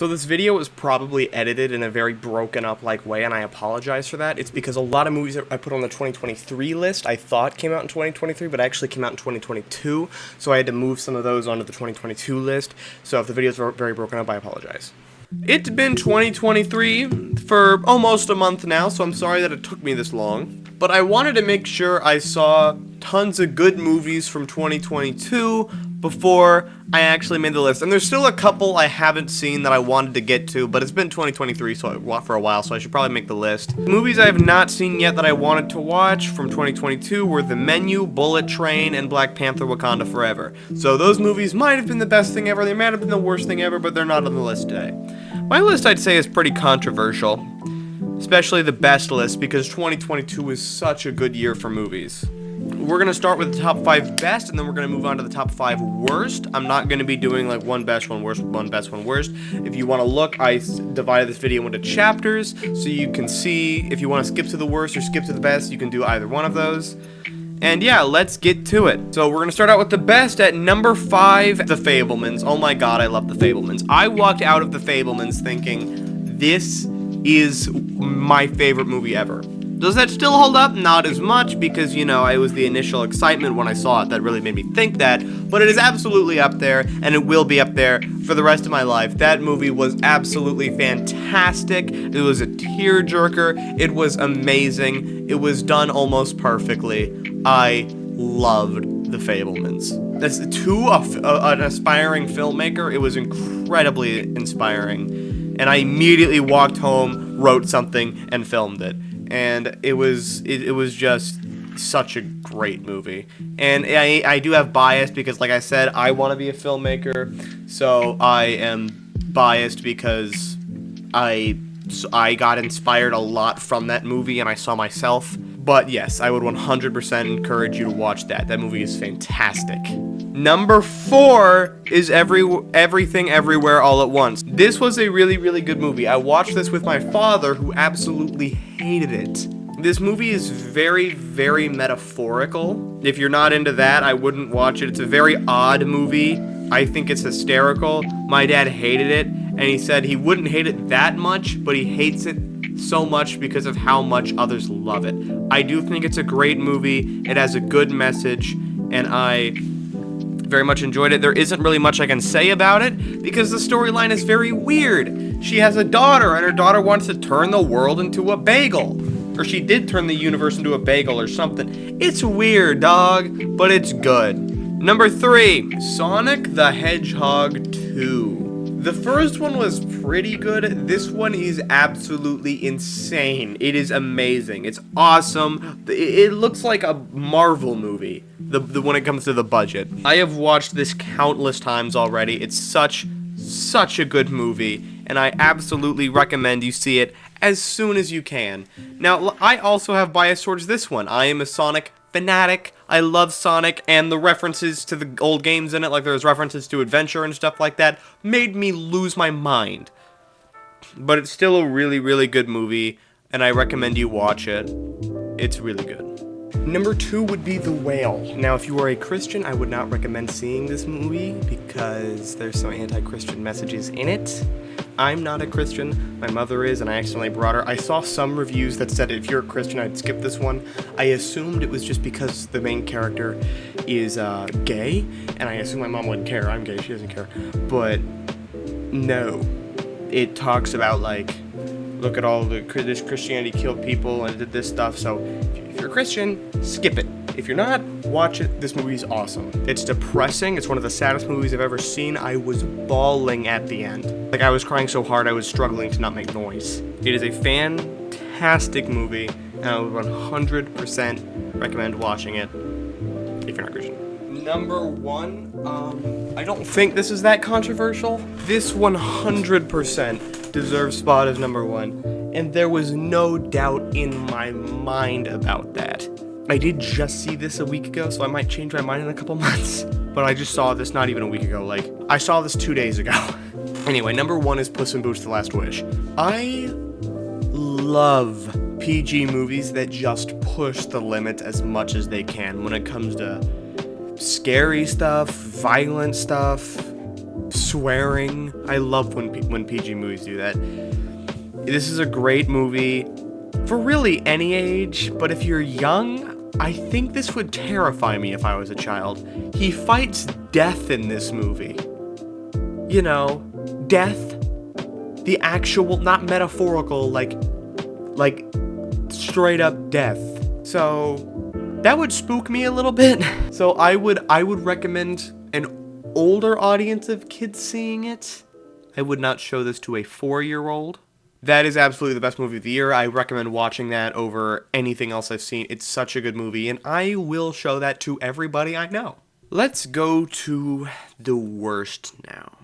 So this video was probably edited in a very broken up way, and I apologize for that. It's because a lot of movies that I put on the 2023 list I thought came out in 2023, but actually came out in 2022, so I had to move some of those onto the 2022 list. So if the videos were very broken up, I apologize. It's been 2023 for almost a month now, so I'm sorry that it took me this long. But I wanted to make sure I saw tons of good movies from 2022 before I actually made the list. And there's still a couple I haven't seen that I wanted to get to, but it's been 2023 for a while, so I should probably make the list. Movies I have not seen yet that I wanted to watch from 2022 were The Menu, Bullet Train, and Black Panther: Wakanda Forever. So those movies might have been the best thing ever, they might have been the worst thing ever, but they're not on the list today. My list, I'd say, is pretty controversial, especially the best list, because 2022 was such a good year for movies. We're going to start with the top 5 best, and then we're going to move on to the top 5 worst. I'm not going to be doing like one best, one worst, one best, one worst. If you want to look, I divided this video into chapters, so you can see if you want to skip to the worst or skip to the best, you can do either one of those. And yeah, let's get to it. So we're going to start out with the best at number 5, The Fabelmans. Oh my god, I love The Fabelmans. I walked out of The Fabelmans thinking, this is my favorite movie ever. Does that still hold up? Not as much, because, you know, it was the initial excitement when I saw it that really made me think that, but it is absolutely up there, and it will be up there for the rest of my life. That movie was absolutely fantastic. It was a tearjerker. It was amazing. It was done almost perfectly. I loved The Fabelmans. An aspiring filmmaker, it was incredibly inspiring, and I immediately walked home, wrote something, and filmed it. And it was just such a great movie. And I do have bias because, like I said, I want to be a filmmaker. So I am biased because I got inspired a lot from that movie and I saw myself. But yes, I would 100% encourage you to watch that. That movie is fantastic. Number 4 is Everything Everywhere All at Once. This was a really, really good movie. I watched this with my father, who absolutely hated it. This movie is very, very metaphorical. If you're not into that, I wouldn't watch it. It's a very odd movie. I think it's hysterical. My dad hated it, and he said he wouldn't hate it that much, but he hates it so much because of how much others love it. I do think it's a great movie. It has a good message, and I very much enjoyed it. There isn't really much I can say about it because the storyline is very weird. She has a daughter, and her daughter wants to turn the world into a bagel. Or she did turn the universe into a bagel or something. It's weird, dog, but it's good. Number 3, Sonic the Hedgehog 2. The first one was pretty good. This one is absolutely insane. It is amazing. It's awesome. It looks like a Marvel movie. When it comes to the budget. I have watched this countless times already. It's such a good movie, and I absolutely recommend you see it as soon as you can. Now, I also have bias towards this one. I am a Sonic fanatic. I love Sonic, and the references to the old games in it, like there's references to Adventure and stuff like that, made me lose my mind. But it's still a really, really good movie, and I recommend you watch it. It's really good. Number 2 would be The Whale. Now, if you are a Christian, I would not recommend seeing this movie because there's some anti-Christian messages in it. I'm not a Christian. My mother is, and I accidentally brought her. I saw some reviews that said if you're a Christian, I'd skip this one. I assumed it was just because the main character is gay, and I assumed my mom wouldn't care. I'm gay, she doesn't care. But no. It talks about, like, look at all this Christianity killed people and did this stuff, so if you're a Christian, skip it. If you're not, watch it. This movie is awesome. It's depressing. It's one of the saddest movies I've ever seen. I was bawling at the end. Like, I was crying so hard I was struggling to not make noise. It is a fantastic movie, and I would 100% recommend watching it if you're not Christian. Number 1, I don't think this is that controversial. This 100% deserves spot as number 1, and there was no doubt in my mind about that. I did just see this a week ago, so I might change my mind in a couple months, but I just saw this not even a week ago. Like, I saw this 2 days ago. Anyway, number 1 is Puss in Boots: The Last Wish. I love PG movies that just push the limit as much as they can when it comes to scary stuff, violent stuff, swearing. I love when PG movies do that. This is a great movie for really any age, but if you're young, I think this would terrify me if I was a child. He fights death in this movie. You know, death, the actual, not metaphorical, like straight up death. So that would spook me a little bit. So I would recommend an older audience of kids seeing it. I would not show this to a 4-year-old. That is absolutely the best movie of the year. I recommend watching that over anything else I've seen. It's such a good movie, and I will show that to everybody I know. Let's go to the worst now.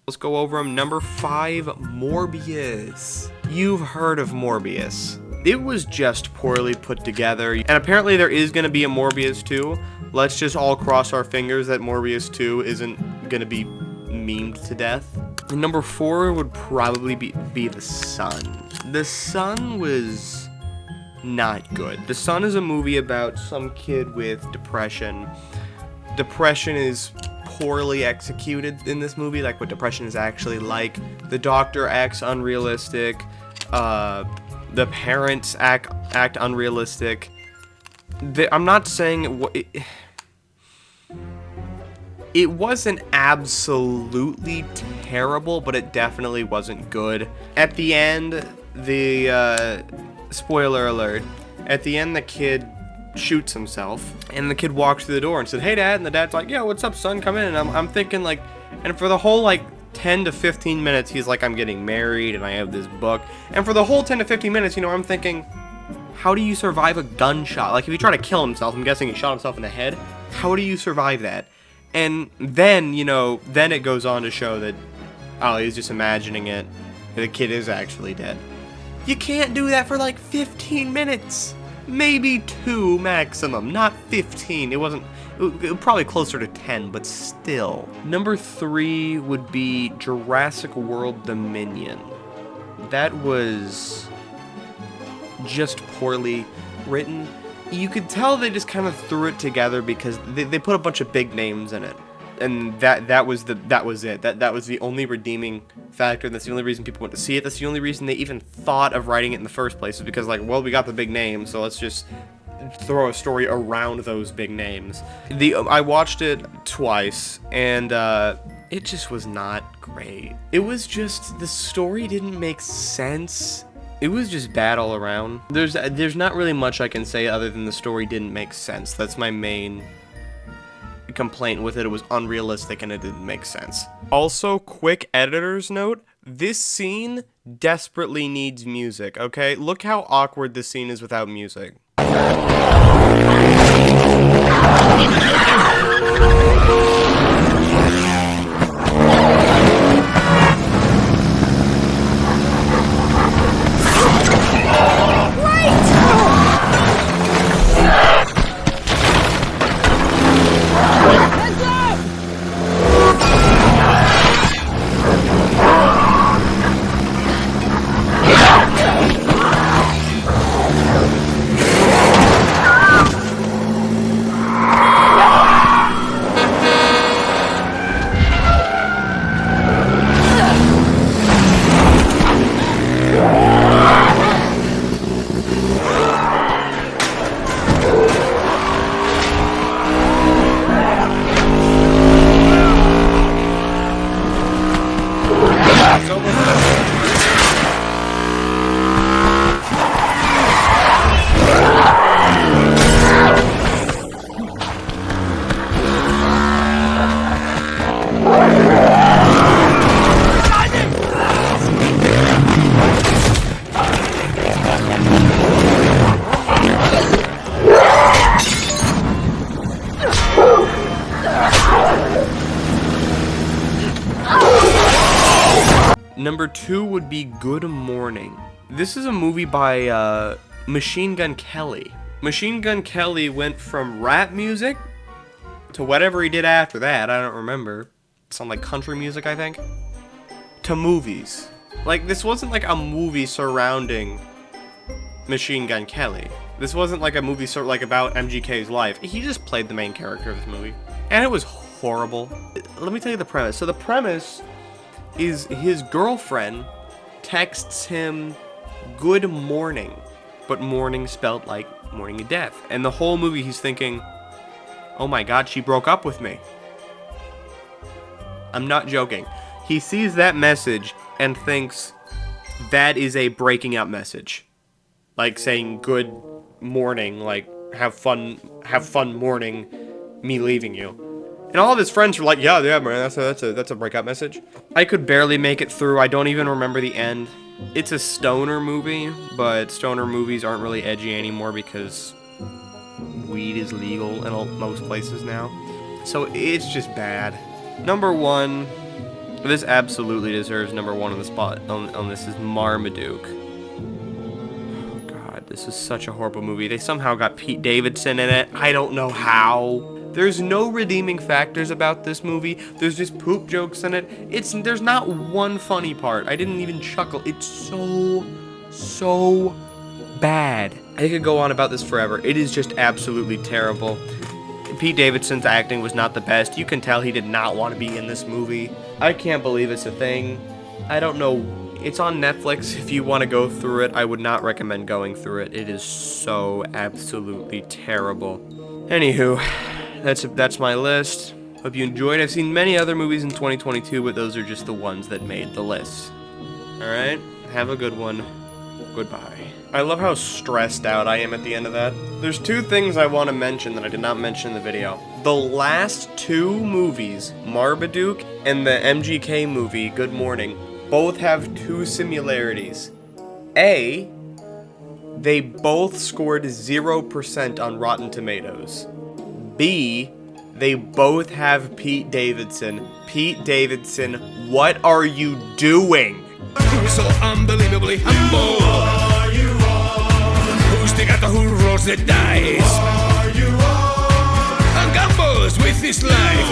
Let's go over them. Number 5, Morbius. You've heard of Morbius. It was just poorly put together, and apparently there is going to be a Morbius 2. Let's just all cross our fingers that Morbius 2 isn't going to be memed to death. And number 4 would probably be The Sun. The Sun was not good. The Sun is a movie about some kid with depression. Depression is poorly executed in this movie, like what depression is actually like. The doctor acts unrealistic. The parents act unrealistic. I'm not saying it wasn't absolutely terrible, but it definitely wasn't good. At the end, spoiler alert, at the end the kid shoots himself, and the kid walks through the door and said, "Hey Dad," and the dad's like, "Yeah, what's up son, come in." And I'm thinking like, and for the whole like 10 to 15 minutes, he's like, "I'm getting married and I have this book." And for the whole 10 to 15 minutes, you know, I'm thinking, how do you survive a gunshot? Like if he tried to kill himself, I'm guessing he shot himself in the head. How do you survive that? And then, you know, then it goes on to show that, oh, he's just imagining it. The kid is actually dead. You can't do that for like 15 minutes. Maybe 2 maximum, not 15. It was probably closer to 10, but still. Number 3 would be Jurassic World Dominion. That was just poorly written. You could tell they just kind of threw it together because they put a bunch of big names in it. And that was it. That was the only redeeming factor. That's the only reason people went to see it. That's the only reason they even thought of writing it in the first place, is because like, well, we got the big names, so let's just throw a story around those big names. I watched it twice, and it just was not great. It was just, the story didn't make sense. It was just bad all around. There's not really much I can say other than the story didn't make sense. That's my main complaint with it. It was unrealistic and it didn't make sense. Also, quick editor's note, this scene desperately needs music, okay? Look how awkward this scene is without music. Number 2 would be Good Morning. This is a movie by Machine Gun Kelly. Machine Gun Kelly went from rap music to whatever he did after that, I don't remember. Some like country music, I think. To movies. Like, this wasn't like a movie surrounding Machine Gun Kelly. This wasn't like a movie like about MGK's life. He just played the main character of this movie. And it was horrible. Let me tell you the premise. So the premise is his girlfriend texts him good morning, but morning spelled like morning of death. And the whole movie he's thinking, oh my god, she broke up with me. I'm not joking. He sees that message and thinks that is a breaking up message. Like saying good morning, like have fun morning, me leaving you. And all of his friends were like, yeah, man, that's a breakup message. I could barely make it through. I don't even remember the end. It's a stoner movie, but stoner movies aren't really edgy anymore because weed is legal in most places now. So it's just bad. Number one, this absolutely deserves number one on the spot. On this is Marmaduke. Oh God, this is such a horrible movie. They somehow got Pete Davidson in it. I don't know how. There's no redeeming factors about this movie. There's just poop jokes in it. There's not one funny part. I didn't even chuckle. It's so bad. I could go on about this forever. It is just absolutely terrible. Pete Davidson's acting was not the best. You can tell he did not want to be in this movie. I can't believe it's a thing. I don't know. It's on Netflix. If you want to go through it, I would not recommend going through it. It is so absolutely terrible. Anywho, that's my list. Hope you enjoyed. I've seen many other movies in 2022, but those are just the ones that made the list. Alright, have a good one. Goodbye. I love how stressed out I am at the end of that. There's two things I want to mention that I did not mention in the video. The last two movies, Marmaduke and the MGK movie, Good Morning, both have two similarities. A, they both scored 0% on Rotten Tomatoes. B, they both have Pete Davidson. Pete Davidson, what are you doing? Who's so unbelievably humble? Who's the guy who rolls the dice? And gambles with his life.